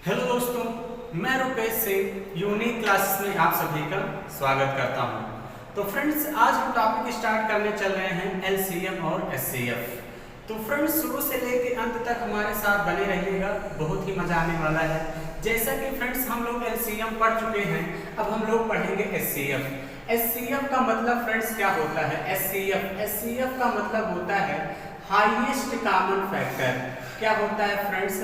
Hello दोस्तों, मैं रुपेश से यूनिक क्लासेस में आप सभी का स्वागत करता हूं। तो फ्रेंड्स, आज हम टॉपिक स्टार्ट करने चल रहे हैं एलसीएम और एचसीएफ। तो फ्रेंड्स, शुरू से लेकर अंत तक हमारे साथ बने रहिएगा, बहुत ही मजा आने वाला है। जैसा कि फ्रेंड्स हम लोग एलसीएम पढ़ चुके हैं, अब हम लोग पढ़ेंगे एचसीएफ। एचसीएफ का मतलब फ्रेंड्स क्या होता है? एचसीएफ का मतलब होता है हाईएस्ट कॉमन फैक्टर। क्या होता है फ्रेंड्स?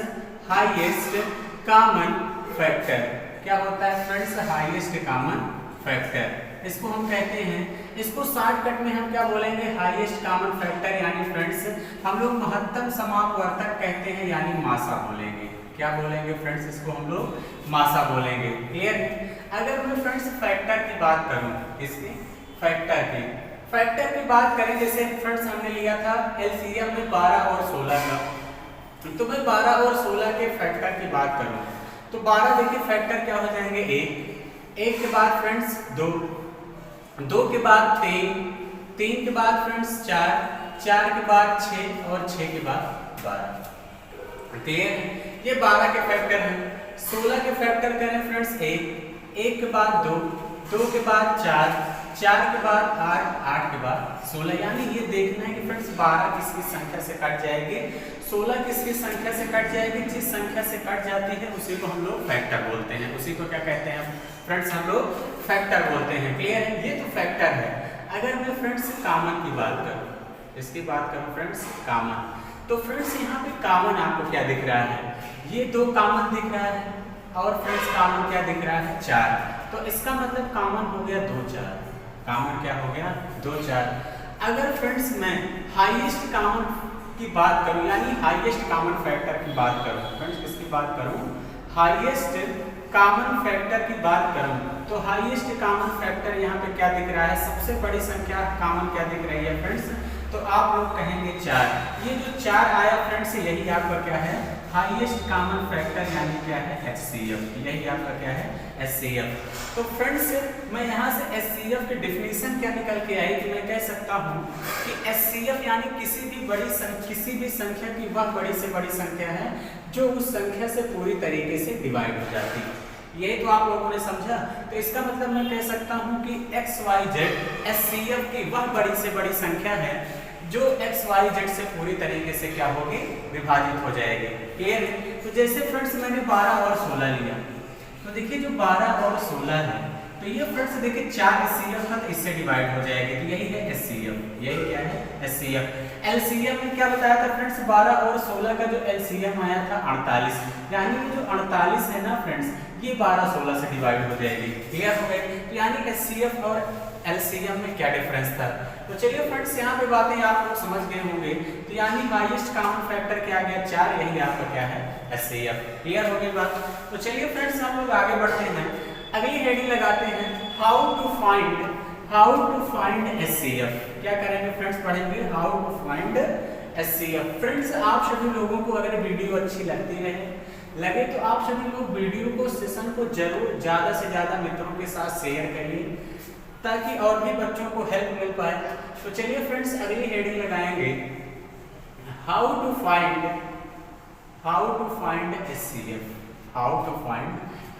Highest common factor. क्या होता है फ्रेंड्स? Highest common factor. इसको हम कहते हैं, इसको शॉर्टकट में हम क्या बोलेंगे? हाईएस्ट कॉमन फैक्टर, यानी फ्रेंड्स हम लोग महत्तम समापवर्तक कहते हैं, यानी मासा बोलेंगे। क्या बोलेंगे फ्रेंड्स? इसको हम लोग मासा बोलेंगे। क्लियर? अगर मैं फ्रेंड्स फैक्टर की बात करूं, इसकी फैक्टर की बात करें, जैसे फ्रेंड्स हमने लिया था एलसीएम में 12 और 16 का, तो मैं 12 और 16 के फैक्टर की बात करूं तो 12 देखिए फैक्टर क्या हो जाएंगे? 1 के बाद फ्रेंड्स 2 के बाद 3 के बाद फ्रेंड्स 4 के बाद 6 और 6 के बाद 12। क्लियर? ये 12 के फैक्टर हैं। 16 के फैक्टर करें फ्रेंड्स 1 के बाद 2 के बाद 4 के बाद 8 के बाद 16। यानी ये देखना है कि फ्रेंड्स 12 किसकी संख्या से कट जाएगी, 16 किसकी संख्या से कट जाएगी। जिस संख्या से कट जाती है उसी को हम लोग फैक्टर बोलते हैं। उसी को क्या कहते हैं फ्रेंड्स? हम लोग फैक्टर बोलते हैं। क्लियर है? ये तो फैक्टर है। अगर मैं फ्रेंड्स कॉमन की बात करूं, इसकी बात करूं फ्रेंड्स कॉमन, तो फ्रेंड्स यहाँ पे कॉमन आपको क्या दिख रहा है? ये 2 कॉमन दिख रहा है और फ्रेंड्स कॉमन क्या दिख रहा है? 4। तो इसका मतलब कॉमन हो गया 2 4। कॉमन क्या हो गया? 2 4। अगर फ्रेंड्स मैं हाईएस्ट कॉमन की बात करूं, यानी हाईएस्ट कॉमन फैक्टर की बात करूं, फ्रेंड्स किसकी बात करूं? हाईएस्ट कॉमन फैक्टर की बात करूं, तो हाईएस्ट कॉमन फैक्टर यहाँ पे क्या दिख रहा है? सबसे बड़ी संख्या कॉमन क्या दिख रही है फ्रेंड्स? तो आप लोग कहेंगे 4। ये जो 4 आया फ्रेंड्स, यही आपका क्या है? हाईएस्ट कॉमन फैक्टर, यानी क्या है? एचसीएफ। यही आपका क्या है? एचसीएफ। तो फ्रेंड्स मैं यहाँ से एचसीएफ की डेफिनेशन क्या निकल के आई कि मैं कह सकता हूँ कि एचसीएफ यानी किसी भी संख्या की वह बड़ी से बड़ी संख्या है जो उस संख्या से पूरी तरीके से डिवाइड हो जाती है। यही तो आप लोगों ने समझा। तो इसका मतलब मैं कह सकता हूँ कि XYZ एचसीएफ की वह बड़ी से बड़ी संख्या है जो XYZ से पूरी तरीके से क्या होगी? विभाजित हो जाएगी। क्लियर? तो जैसे फ्रेंड्स मैंने 12 और 16 लिया, तो देखिए जो 12 और 16 है, तो ये फ्रेंड्स देखिए 4 एचसीएफ है, तो इससे डिवाइड हो जाएगी। तो यही है एचसीएफ। यही क्या है? एचसीएफ। एलसीएम में क्या बताया था फ्रेंड्स? 12 और 16 का जो एलसीएम आया था 48, यानी ये जो 48 है ना फ्रेंड्स, ये 12 16 से डिवाइड हो जाएगी। क्लियर हो गई? तो यानी एचसीएफ और एलसीएम में क्या डिफरेंस था? तो चलिए फ्रेंड्स यहाँ पे बातें आप लोग समझ गए होंगे। तो यानी हाईएस्ट कॉमन फैक्टर क्या आ गया? 4। यही आपका क्या है? एचसीएफ। क्लियर हो गई बात? तो चलिए फ्रेंड्स हम लोग आगे बढ़ते हैं, अगली हेडिंग लगाते हैं हाउ टू फाइंड एचसीएफ। क्या करेंगे फ्रेंड्स? पढ़ेंगे how to find HCF. Friends आप सभी लोगों को अगर वीडियो अच्छी लगे तो आप सभी लोग वीडियो को, सेशन को जरूर ज्यादा से ज्यादा मित्रों के साथ शेयर करिए ताकि और भी बच्चों को हेल्प मिल पाए। तो चलिए फ्रेंड्स अगली हेडिंग लगाएंगे हाउ टू फाइंड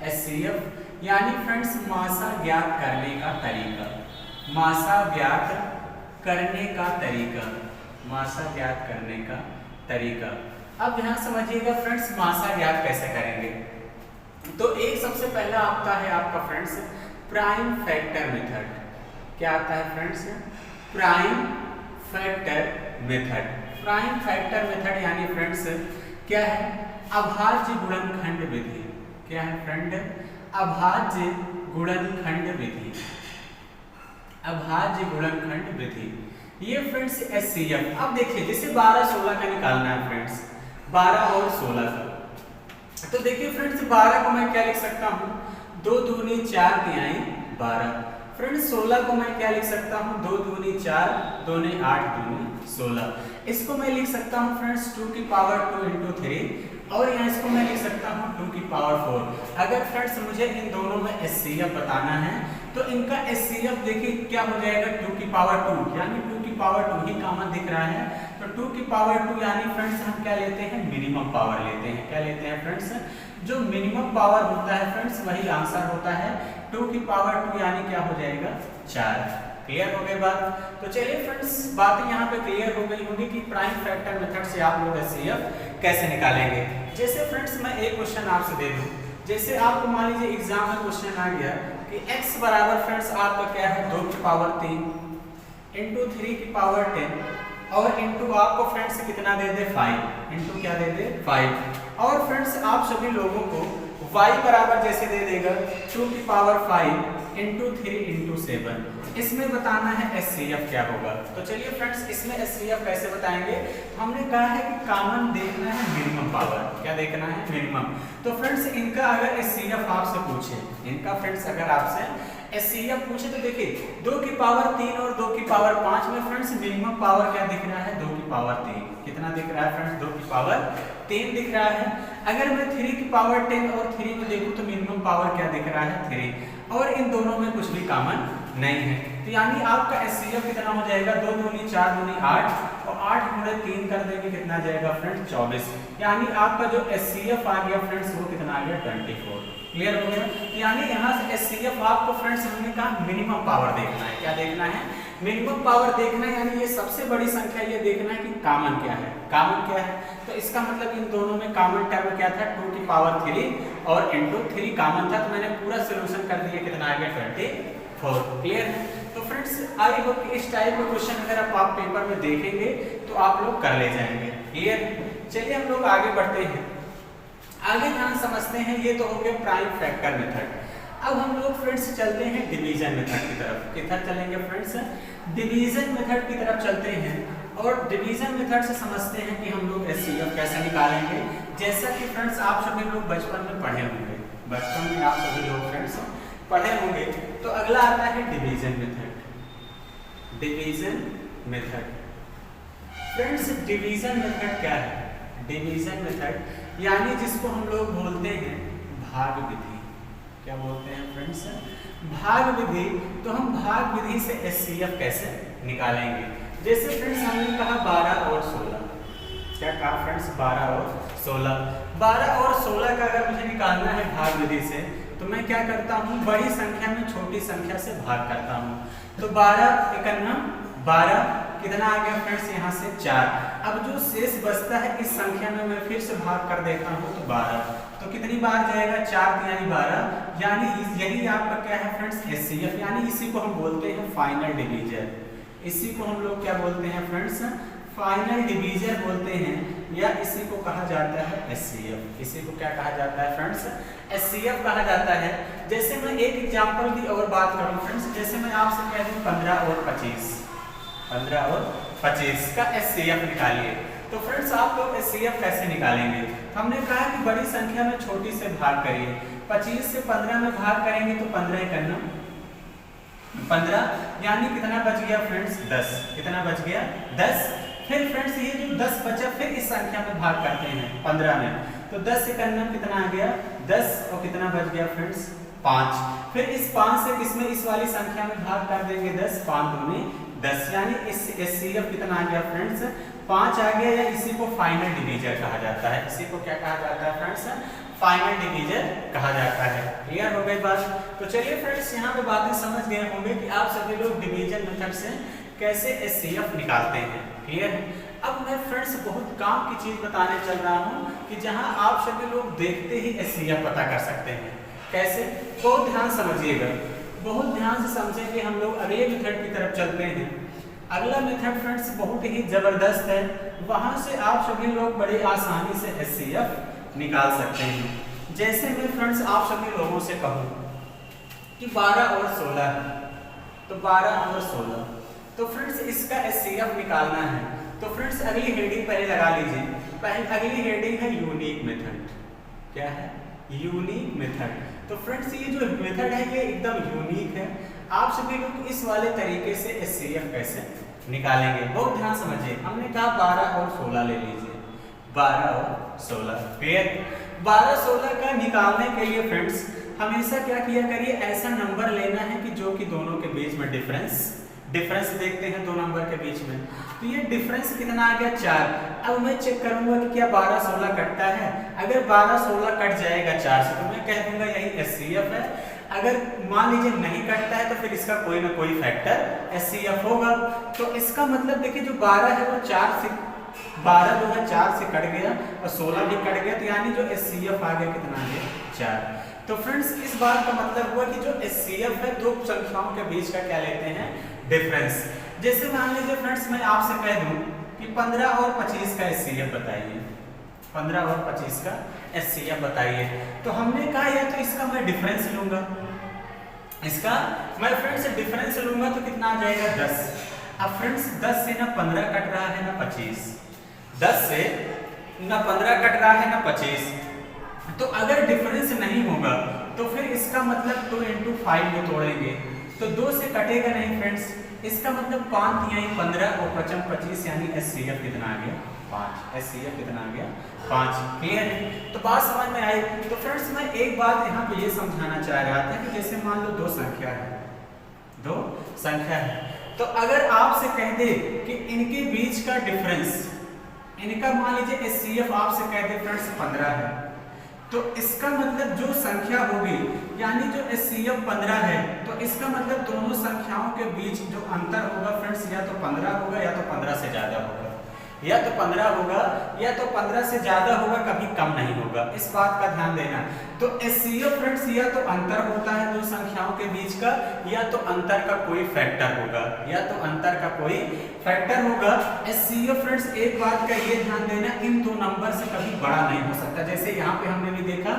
एचसीएफ। यानी फ्रेंड्स मासा ज्ञात करने का तरीका। मासा ज्ञात करने का तरीका। अब ध्यान समझिएगा फ्रेंड्स, मासा ज्ञात कैसे करेंगे? तो एक सबसे पहला आता है आपका फ्रेंड्स प्राइम फैक्टर मेथड। क्या आता है फ्रेंड्स? प्राइम फैक्टर मेथड यानी फ्रेंड्स क्या है? अभाज्य गुणनखंड विधि। क्या है फ्रेंड? अभाज्य गुणनखंड विधि। ये फ्रेंड्स एचसीएफ। अब देखिए जैसे 12 16 का निकालना है फ्रेंड्स, 12 और 16 का, तो देखिए फ्रेंड्स 12 को मैं क्या लिख सकता हूँ? 2 दूनी 4 तिहाई 12। फ्रेंड्स 16 को मैं क्या लिख सकता हूँ? 2 दूनी 4, 2 ने 8 दूनी 16। इसको मैं लिख सकता हूँ फ्रेंड्स 2 की पावर 2 into 3, और यहाँ इसको मैं लिख सकता हूँ 2 की पावर 4। अगर फ्रेंड्स मुझे इन दोनों में एचसीएफ बताना है तो इनका एचसीएफ देखिए क्या हो जाएगा? 2 की पावर 2, यानी 2 की पावर 2 ही कॉमन दिख रहा है, तो 2 की पावर 2 यानी फ्रेंड्स हम क्या लेते हैं, मिनिमम पावर लेते हैं। क्या लेते हैं फ्रेंड्स, जो मिनिमम पावर होता है फ्रेंड्स वही आंसर होता है। 2 की पावर 2 यानी क्या हो जाएगा, 4। क्लियर हो गई बात। तो चलिए फ्रेंड्स बातें यहाँ पे क्लियर हो गई होंगी कि प्राइम फैक्टर मेथड से आप लोग एचसीएफ कैसे निकालेंगे। जैसे फ्रेंड्स मैं एक क्वेश्चन आपसे दे दूं, जैसे आपको मान लीजिए एग्जाम में क्वेश्चन आ गया कि x बराबर फ्रेंड्स आपका क्या है, 2 की पावर 3 इंटू 3 की पावर 10 और इंटू आपको फ्रेंड्स कितना दे दे, 5 इंटू क्या दे दे, 5। और फ्रेंड्स आप सभी लोगों को y बराबर जैसे दे देगा 2 की पावर 5 इंटू 3 इंटू 7। इसमें बताना है एचसीएफ क्या होगा। तो चलिए फ्रेंड्स इसमें एचसीएफ कैसे बताएंगे, हमने कहा है कि कॉमन देखना है मिनिमम पावर। क्या देखना है, मिनिमम। तो फ्रेंड्स इनका अगर एचसीएफ आपसे पूछे, इनका फ्रेंड्स अगर आपसे एचसीएफ पूछे तो देखिए 2 की पावर 3 और 2 की पावर 5 में फ्रेंड्स मिनिमम पावर क्या दिख रहा है, 2 की पावर 3। कितना दिख रहा है फ्रेंड्स, 2 की पावर 3 दिख रहा है। अगर मैं 3 की पावर 10 और 3 में देखूं तो मिनिमम पावर क्या दिख रहा है, 3। और इन दोनों में कुछ भी कॉमन नहीं है। तो यानी आपका एचसीएफ कितना हो जाएगा, 2 दूनी 4 दूनी 8 और 8 गुणे 3 कर देंगे कितना जाएगा फ्रेंड्स, 24। यानी आपका जो एचसीएफ आ गया फ्रेंड्स वो कितना आ गया, 24। क्लियर हो गया। यानी यहाँ से एचसीएफ आपको फ्रेंड्स हमने कहा मिनिमम पावर देखना है। क्या देखना है, मिनिमम पावर देखना है। यानी ये सबसे बड़ी संख्या ये देखना है कि कॉमन क्या है, कॉमन क्या है। तो इसका मतलब इन दोनों में कॉमन टर्म क्या था, 2 की पावर 3 और इंटू 3 कॉमन था। तो मैंने पूरा सोल्यूशन कर दिया, कितना आ गया, 24। क्लियर है। तो फ्रेंड्स आई होप कि इस टाइप का क्वेश्चन अगर आप पेपर में देखेंगे तो आप लोग कर ले जाएंगे। क्लियर। चलिए हम लोग आगे बढ़ते हैं, आगे ध्यान समझते हैं। ये तो हो गया प्राइम फैक्टर मेथड। अब हम लोग फ्रेंड्स चलते हैं डिवीजन मेथड की तरफ। किधर चलेंगे फ्रेंड्स, डिवीजन मेथड की तरफ चलते हैं और डिवीजन मेथड से समझते हैं कि हम लोग एचसीएफ कैसे निकालेंगे। जैसा कि फ्रेंड्स आप सभी लोग बचपन में पढ़े होंगे, बचपन में आप सभी लोग फ्रेंड्स पढ़े होंगे। तो अगला आता है division method. Division method friends, division method क्या है, डिवीजन मेथड यानी जिसको हम लोग बोलते हैं भाग विधि। क्या बोलते हैं फ्रेंड्स, भाग विधि। तो हम भाग विधि से एचसीएफ कैसे निकालेंगे। जैसे फ्रेंड्स हमने कहा 12 और 16। क्या कहा फ्रेंड्स, 12 और 16। 12 और 16 का अगर मुझे निकालना है भाग विधि से तो मैं क्या करता हूँ, बड़ी संख्या में छोटी संख्या से भाग करता हूँ। तो 12 एकन्ना 12 कितना आ गया फ्रेंड्स, यहाँ से 4। अब जो शेष बचता है इस संख्या में मैं फिर से भाग कर देता हूँ तो 12। तो कितनी बार जाएगा, 4 यानी 12। यानी यही आपका क्या है फ्रेंड्स, एचसीएफ। यानी इसी को हम बोलते हैं फाइनल डिवीजर। इसी को हम लोग क्या बोलते हैं फ्रेंड्स, फाइनल डिवीजर बोलते हैं, या इसी को कहा जाता है एचसीएफ। इसी को क्या कहा जाता है फ्रेंड्स, एचसीएफ कहा जाता है। जैसे मैं एक एग्जांपल की और बात करूं फ्रेंड्स, जैसे मैं आपसे कह दूं 15 और 25, 15 और 25 का एचसीएफ निकालिए। तो फ्रेंड्स आप लोग एचसीएफ कैसे निकालेंगे, हमने कहा कि बड़ी संख्या में छोटी से भाग करिए। 25 से 15 में भाग करेंगे तो 15 करना 15, यानी कितना बच गया फ्रेंड्स, 10। कितना बच गया, 10। फिर फ्रेंड्स ये जो 10 बचा फिर इस संख्या में भाग करते हैं 15 में, तो 10 से करना कितना आ गया, 10 और कितना बच गया फ्रेंड्स, 5। फिर इस 5 से किसमें, इस वाली संख्या में भाग कर देंगे 10, 5 दूनी 10। यानी इस एचसीएफ कितना आ गया फ्रेंड्स, 5 आ गया। या इसी को फाइनल डिवीजर कहा जाता है। इसी को क्या कहा जाता है फ्रेंड्स, फाइनल डिवीजर कहा जाता है। क्लियर हो गई बात। तो चलिए फ्रेंड्स यहाँ पे बातें समझ गए होंगे कि आप सभी लोग डिवीजन मेथड से कैसे एचसीएफ निकालते हैं। क्लियर है। अब मैं फ्रेंड्स बहुत काम की चीज बताने चल रहा हूँ कि जहाँ आप सभी लोग देखते ही एचसीएफ पता कर सकते हैं। कैसे, बहुत ध्यान समझिएगा, बहुत ध्यान से समझेंगे। हम लोग अगले मेथड की तरफ चलते हैं। अगला मेथड फ्रेंड्स बहुत ही जबरदस्त है, वहां से आप सभी लोग बड़ी आसानी से एचसीएफ निकाल सकते हैं। जैसे मैं फ्रेंड्स आप सभी लोगों से कहूँ कि 12 और 16 है, तो 12 और 16, तो फ्रेंड्स इसका एचसीएफ निकालना है। तो फ्रेंड्स अगली हेडिंग पहले लगा लीजिए। पहले अगली हेडिंग है यूनिक मेथड। क्या है, यूनिक मेथड। तो फ्रेंड्स ये जो मेथड है ये एकदम यूनिक है। आप सभी लोग इस वाले तरीके से एचसीएफ कैसे निकालेंगे, बहुत ध्यान समझिए। हमने कहा 12 और 16 ले लीजिए, 12 और 16। क्लियर। 12 16 का निकालने के लिए फ्रेंड्स हमेशा क्या किया करिए, ऐसा नंबर लेना है कि जो कि दोनों के बीच में डिफरेंस डिफरेंस देखते हैं दो नंबर के बीच में। तो ये डिफरेंस कितना आ गया 4। अब मैं चेक करूंगा कि क्या 12 16 कटता है। अगर 12 16 कट जाएगा 4 से तो मैं कह दूंगा यही HCF है। अगर मान लीजिए नहीं कटता है तो फिर इसका कोई ना कोई फैक्टर HCF होगा। तो इसका मतलब देखिए जो 12 है वो 4 से 12 जो है 4 से कट गया और 16 भी कट गया, तो यानी जो HCF आ गया कितना आ गया 4। तो फ्रेंड्स इस बात का मतलब हुआ कि जो HCF है दो संख्याओं के बीच का क्या लेते हैं डिफरेंस। जैसे मान लीजिए फ्रेंड्स मैं आपसे कह दूं कि 15 और 25 का HCF बताइए, 15 और 25 का HCF बताइए। तो हमने कहा या तो इसका मैं डिफरेंस लूंगा, इसका मैं फ्रेंड्स डिफरेंस लूंगा तो कितना आ जाएगा 10। अब फ्रेंड्स 10 से ना 15 कट रहा है ना 25, 10 से ना 15 कट रहा है ना 25, तो अगर डिफरेंस नहीं होगा तो फिर इसका मतलब 2 × 5 में तोड़ेंगे तो 2 से कटेगा नहीं फ्रेंड्स। इसका मतलब 5 यानी 15 और 5 25 यानी HCF कितना आ गया 5। HCF कितना आ गया 5। क्लियर है? तो बात समझ में आई। तो फ्रेंड्स मैं एक बात यहाँ पे ये समझाना चाह रहा था कि जैसे मान लो दो संख्या है, तो अगर आपसे कह दे कि इनके बीच का डिफरेंस, इनका मान लीजिए HCF आपसे कह दे फ्रेंड्स 15 है, तो इसका मतलब जो संख्या होगी यानी जो HCF 15 है, तो इसका मतलब दोनों संख्याओं के बीच जो अंतर होगा फ्रेंड्स या तो 15 होगा या तो 15 से ज्यादा होगा, या तो 15 होगा या तो 15 से ज्यादा होगा, कभी कम नहीं होगा। इस बात का ध्यान देना। तो HCF फ्रेंड्स या तो अंतर होता है दो संख्याओं के बीच का, या तो अंतर का कोई फैक्टर होगा, या तो अंतर का कोई फैक्टर होगा। HCF फ्रेंड्स एक बात का ये ध्यान देना, इन दो नंबर से कभी बड़ा नहीं हो सकता। जैसे यहाँ पे हमने भी देखा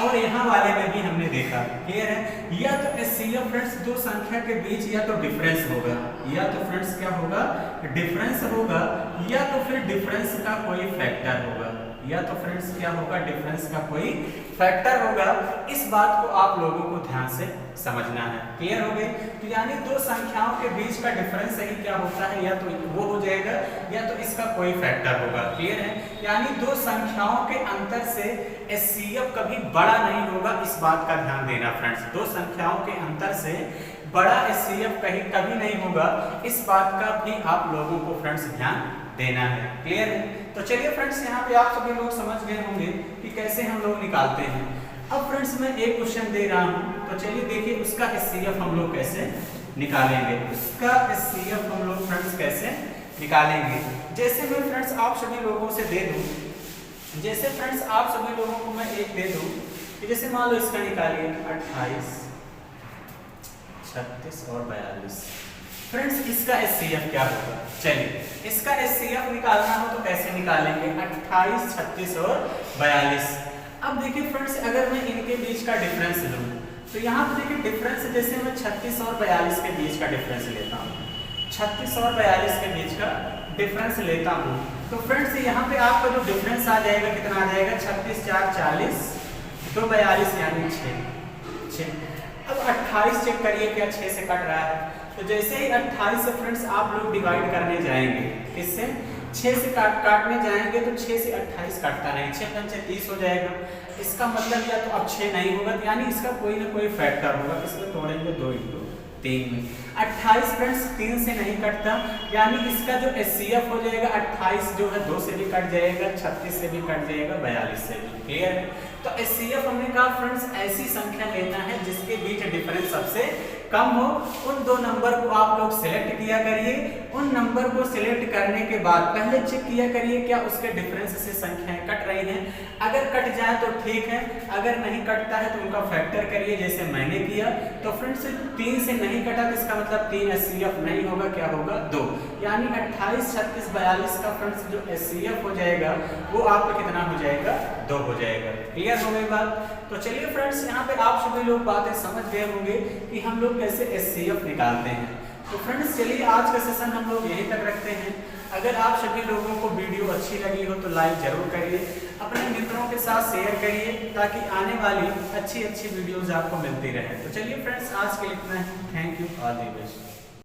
और यहाँ वाले में भी हमने देखा। क्लियर है? या तो HCF फ्रेंड्स दो संख्या के बीच या तो डिफरेंस होगा, या तो फ्रेंड्स क्या होगा डिफरेंस होगा, या तो फिर डिफरेंस का कोई फैक्टर होगा, या तो फ्रेंड्स क्या होगा डिफरेंस का कोई फैक्टर होगा। इस बात को आप लोगों को ध्यान से समझना है। क्लियर हो गई? तो यानी दो संख्याओं के बीच का डिफरेंस ही क्या होता है, या तो वो हो जाएगा या तो इसका कोई फैक्टर होगा। क्लियर है? यानी दो संख्याओं के अंतर से HCF कभी बड़ा नहीं होगा, इस बात का ध्यान देना फ्रेंड्स। दो संख्याओं के अंतर से बड़ा HCF कभी नहीं होगा, इस बात का भी आप लोगों को फ्रेंड्स ध्यान देना है। क्लियर है? तो चलिए फ्रेंड्स यहाँ पे आप सभी लोग समझ गए होंगे कि कैसे हम लोग निकालते हैं। अब फ्रेंड्स मैं एक क्वेश्चन दे रहा हूँ, तो चलिए देखिए उसका HCF हम लोग कैसे निकालेंगे। उसका HCF हम लोग फ्रेंड्स कैसे निकालेंगे। जैसे मैं फ्रेंड्स आप सभी लोगों से दे दूँ, जैसे फ्रेंड्स आप सभी लोगों को मैं एक दे दूँ कि जैसे मान लो इसका निकालिए 28 36 और 42। फ्रेंड्स इसका HCF क्या होगा? चलिए इसका HCF निकालना हो तो कैसे निकालेंगे? 28 36 और 42। अब देखिए फ्रेंड्स अगर मैं इनके बीच का डिफरेंस लूं तो यहाँ पे देखिए डिफरेंस, जैसे मैं 36 और 42 के बीच का डिफरेंस लेता हूँ, 36 और 42 के बीच का डिफरेंस लेता हूँ, तो फ्रेंड्स यहाँ पे आपका जो डिफरेंस आ जाएगा कितना आ जाएगा 36 4 40 तो 42 यानी 6। अब 28 चेक करिए क्या 6 से कट रहा है, तो जैसे ही 28 से फ्रेंड्स आप लोग डिवाइड करने जाएंगे, इससे 6 से काटने जाएंगे तो 6 से 28 काटता नहीं, 6 5 30 हो जाएगा। इसका मतलब या तो अब 6 नहीं होगा, यानी इसका कोई ना कोई फैक्टर होगा, इसमें तोड़ेंगे 2 × 3 में। 28 फ्रेंड्स 3 से नहीं कटता, यानी इसका जो HCF हो जाएगा 28 जो है 2 से भी कट जाएगा, 36 से भी कट जाएगा, 42 से भी। क्लियर है? तो HCF हमने कहा फ्रेंड्स ऐसी संख्या लेना है जिसके बीच डिफरेंस सबसे कम हो। उन दो नंबर को आप लोग सिलेक्ट किया करिए। उन नंबर को सिलेक्ट करने के बाद पहले चेक किया करिए क्या उसके डिफरेंस से संख्याएं कट रही हैं। अगर कट जाए तो ठीक है, अगर नहीं कटता है तो उनका फैक्टर करिए जैसे मैंने किया। तो फ्रेंड्स 3 से नहीं कटा तो इसका मतलब 3 HCF नहीं होगा, क्या होगा 2, यानी 28 36 42 का फ्रेंड्स जो HCF हो जाएगा वो आपका कितना हो जाएगा 2 हो जाएगा। क्लियर हो गई बात? तो चलिए फ्रेंड्स यहाँ पे आप सभी लोग बातें समझ गए होंगे कि हम लोग कैसे HCF निकालते हैं। तो फ्रेंड्स चलिए आज का सेशन हम लोग यहीं तक रखते हैं। अगर आप सभी लोगों को वीडियो अच्छी लगी हो तो लाइक जरूर करिए, अपने मित्रों के साथ शेयर करिए ताकि आने वाली अच्छी वीडियोस आपको मिलती रहे। तो चलिए फ्रेंड्स आज के लिए इतना ही। Thank you, all the best.